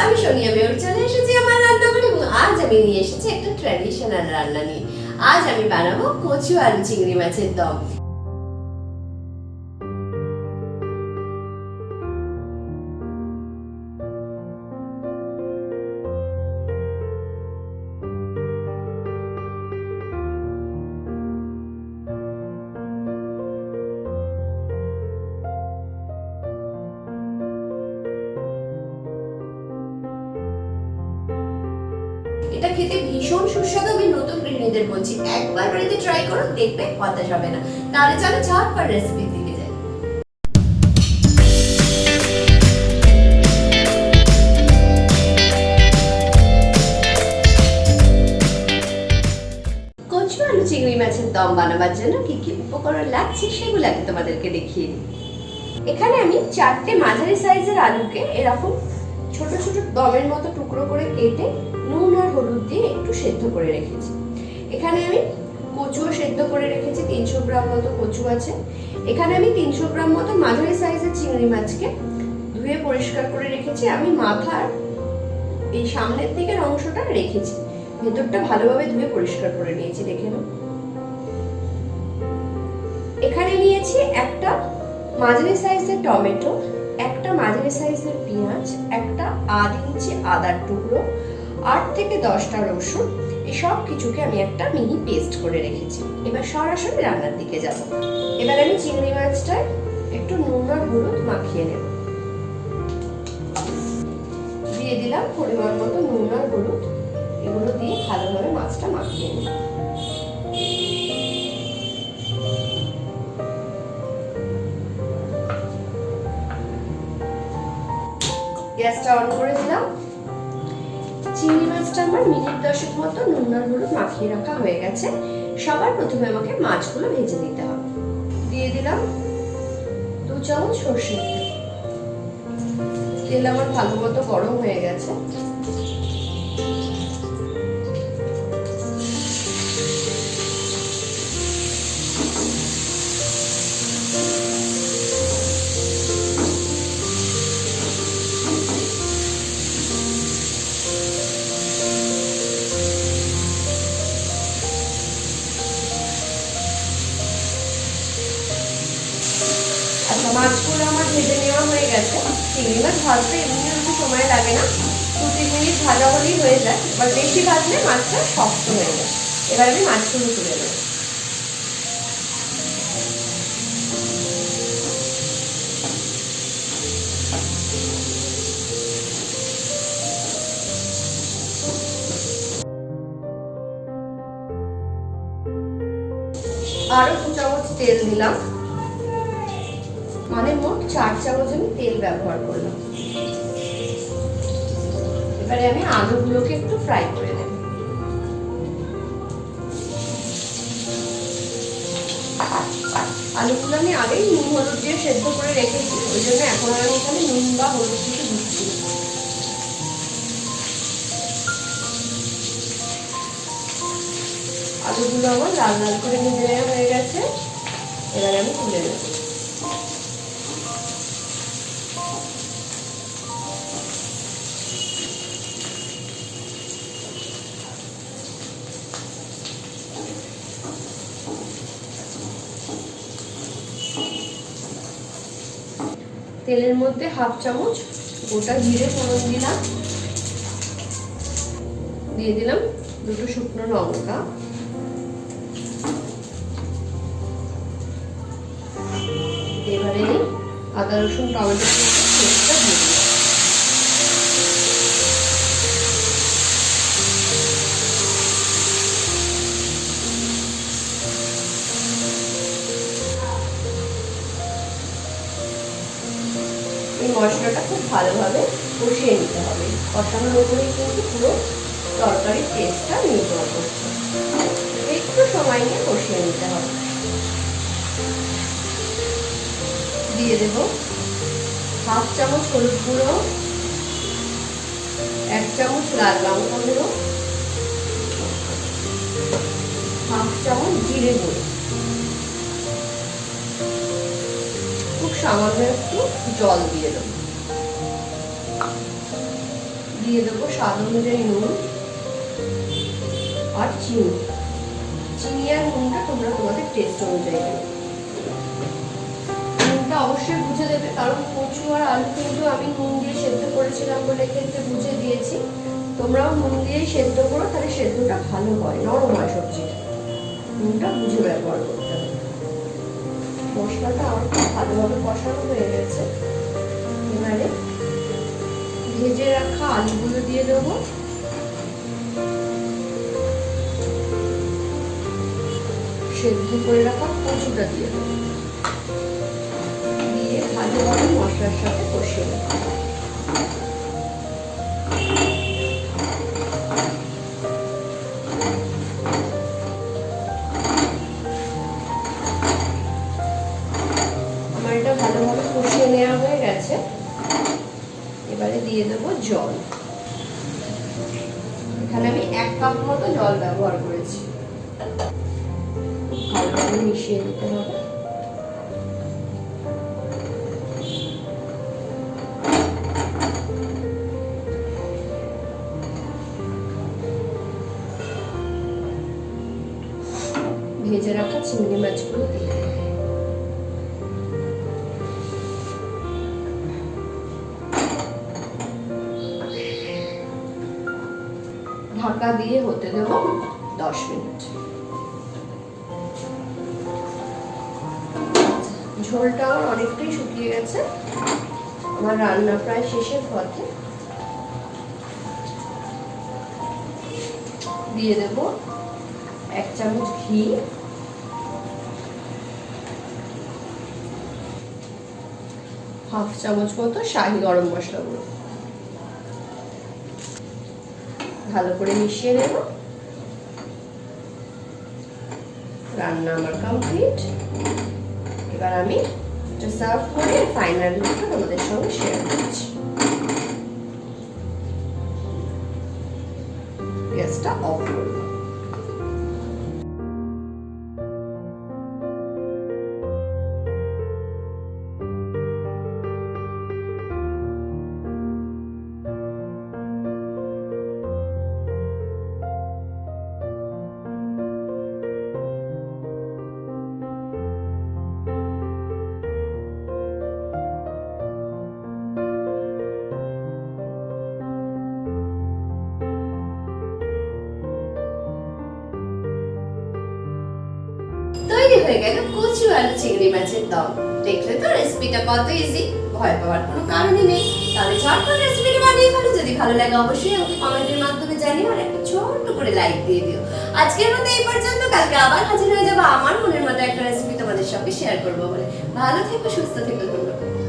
আমি সোনিয়া মায়ুর চলে এসেছি আমার রান্নাঘরে এবং আজ আমি নিয়ে এসেছি একটা ট্র্যাডিশনাল রান্না নিয়ে। আজ আমি বানাবো কচু আলু চিংড়ি মাছের দম। এটা খেতে ভীষণ সুস্বাদু। আমি নতুন গৃহিণীদের বলছি, একবার বাড়িতে ট্রাই করো, দেখবে হতাশ হবে না। তাহলে চলো ঝটপট রেসিপি দিকে যাই। কচু আলু চিংড়ি মাছের দম বানাবার জন্য কি কি উপকরণ লাগছে সেগুলো আমি তোমাদেরকে দেখিয়ে দিই। এখানে আমি 4টে মাঝারি সাইজের আলুকে এরকম ছোট ছোট দমের মতো টুকরো করে কেটে নুন আর হলুদ দিয়ে একটু সেদ্ধ করে রেখেছি। এখানে আমি কচুও সেদ্ধ করে রেখেছি, 300 গ্রাম মতো কচু আছে। এখানে আমি 300 গ্রাম মতো মাঝারি সাইজের চিংড়ি মাছকে ধুয়ে পরিষ্কার করে রেখেছি। আমি মাথার এই সামনের দিকের অংশটা রেখেছি, ভেতরটা ভালোভাবে ধুয়ে পরিষ্কার করে নিয়েছি, দেখে নাও। এখানে নিয়েছি একটা মাঝারি সাইজের টমেটো, একটা মাঝারি সাইজের পেঁয়াজ, একটা 1/2 ইঞ্চি আদার টুকরো, 8 থেকে 10টা রসুন। এই সব কিছুকে আমি একটা মিহি পেস্ট করে রেখেছি। এবার সরাসরি রান্নার দিকে যাব। এবার আমি চিংড়ি মাছটা একটু নুন আর হলুদ মাখিয়ে নেব। দিয়ে দিলাম পরিমাণ মতো নুন আর হলুদ। এগুলো দিয়ে ভালোভাবে মাছটা মাখিয়ে নেব। গ্যাসটা অন করে দিলাম। চিংড়ি মাছটা আমার মিনিট 10 মতো নুন আর হলুদ মাখিয়ে রাখা হয়ে গেছে। সবার প্রথমে আমাকে মাছগুলো ভেজে নিতে হবে। দিয়ে দিলাম 2 চামচ সরষের তেল। তেল আমার ভালো মতো গরম হয়ে গেছে। মাছগুলো আমার ভেজে নেওয়া হয়ে গেছে। চিংড়ি মাছ ভাজতে এমনি বেশি সময় লাগে না, 2-3 মিনিট ভাজা হলেই হয়ে যায়। এবার বেশি ভাজলে মাছটা শক্ত হয়ে যায়। এবার আমি মাছগুলো তুলে নেব। আরো 2 চামচ তেল দিলাম, মানে মোট 4 চামচ আমি তেল ব্যবহার করলাম। এবারে আমি আলুগুলোকে একটু ফ্রাই করে নেব। আলুগুলো আমি আগেই নুন হলুদ দিয়ে সেদ্ধ করে রেখেছি, ওই জন্য এখন আমি এখানে নুন বা হলুদ কিছু দিচ্ছি। আলুগুলো আমার লাল লাল করে ভেজে নেওয়া হয়ে গেছে। এবারে আমি তুলে নেব। তেলের মধ্যে 1/2 চামচ গোটা জিরে ফোড়ন দিলাম। দিয়ে দিলাম 2টো শুকনো লঙ্কা। এবারে আদা রসুন টমেটো পেস্টটা দিয়ে দিলাম। এই মশলাটা খুব ভালোভাবে কষিয়ে নিতে হবে। কষানোর উপরেই কিন্তু পুরো তরকারির টেস্টটা নির্ভর করছে। একটু সময় নিয়ে কষিয়ে নিতে হবে। দিয়ে দেব 1/2 চামচ হলুদ গুঁড়ো, 1 চামচ লাল লঙ্কা গুঁড়ো, 1/2 চামচ জিরে গুঁড়ো, খুব সামান্য একটু জল দিয়ে দেব। দিয়ে দেবো স্বাদ অনুযায়ী নুন আর চিনি। চিনি আর নুনটা তোমরা তোমাদের টেস্ট অনুযায়ী দেবে। নুনটা অবশ্যই বুঝে দেবে, কারণ কচু আর আলু কিন্তু আমি নুন দিয়ে সেদ্ধ করেছিলাম বলে ক্ষেত্রে বুঝে দিয়েছি। তোমরাও নুন দিয়েই সেদ্ধ করো, তাহলে সেদ্ধটা ভালো হয়, নরম হয় সবজিটা। নুনটা বুঝে ব্যবহার করতে হবে। মশলাটা আমার খুব ভালোভাবে কষানো হয়ে গেছে। এবারে ভেজে রাখা আলুগুলো দিয়ে দেবো। সেদ্ধ করে রাখা কচুটা দিয়ে দেবো, দিয়ে ভালোভাবে মশলার সাথে কষিয়ে নেব। আমার এটা ভালোভাবে কষিয়ে নেওয়া হয়ে গেছে। এবারে দিয়ে দেবো জল। এখানে আমি 1 কাপ মতো জল ব্যবহার করেছি। ভালোভাবে মিশিয়ে দিতে হবে। ভেজে রাখা চিংড়ি মাছগুলো দিয়ে দেবো। ঢাকা দিয়ে হতে দেব 10 মিনিট। ঝোলটা আমার অনেকটাই শুকিয়ে গেছে। আমার রান্না প্রায় শেষের পথে। দিয়ে দেব 1 চামচ ঘি, হাফ চামচ মতো শাহি গরম মশলা গুঁড়ো। ভালো করে মিশিয়ে নেব। রান্না আমার কমপ্লিট। এবার আমি এটা সার্ভ করে ফাইনাল লুকটা তোমাদের সঙ্গে শেয়ার করছি। গ্যাসটা অফ করব। তৈরি হয়ে গেল কচু আলু চিংড়ি মাছের দম। দেখলে তো রেসিপিটা কত ইজি, ভয় পাওয়ার কোনো কারণই নেই। তাহলে ঝটপট রেসিপিটা বানিয়ে ফেলো। যদি ভালো লাগে অবশ্যই আমাকে কমেন্টের মাধ্যমে জানিও, আর একটা ছোট্ট করে লাইক দিয়ে দিও। আজকের মতো এই পর্যন্ত। কালকে আবার হাজির হয়ে যাবো আমার মনের মতো একটা রেসিপি তোমাদের সঙ্গে শেয়ার করবো বলে। ভালো থেকো, সুস্থ থেকো, ধন্যবাদ।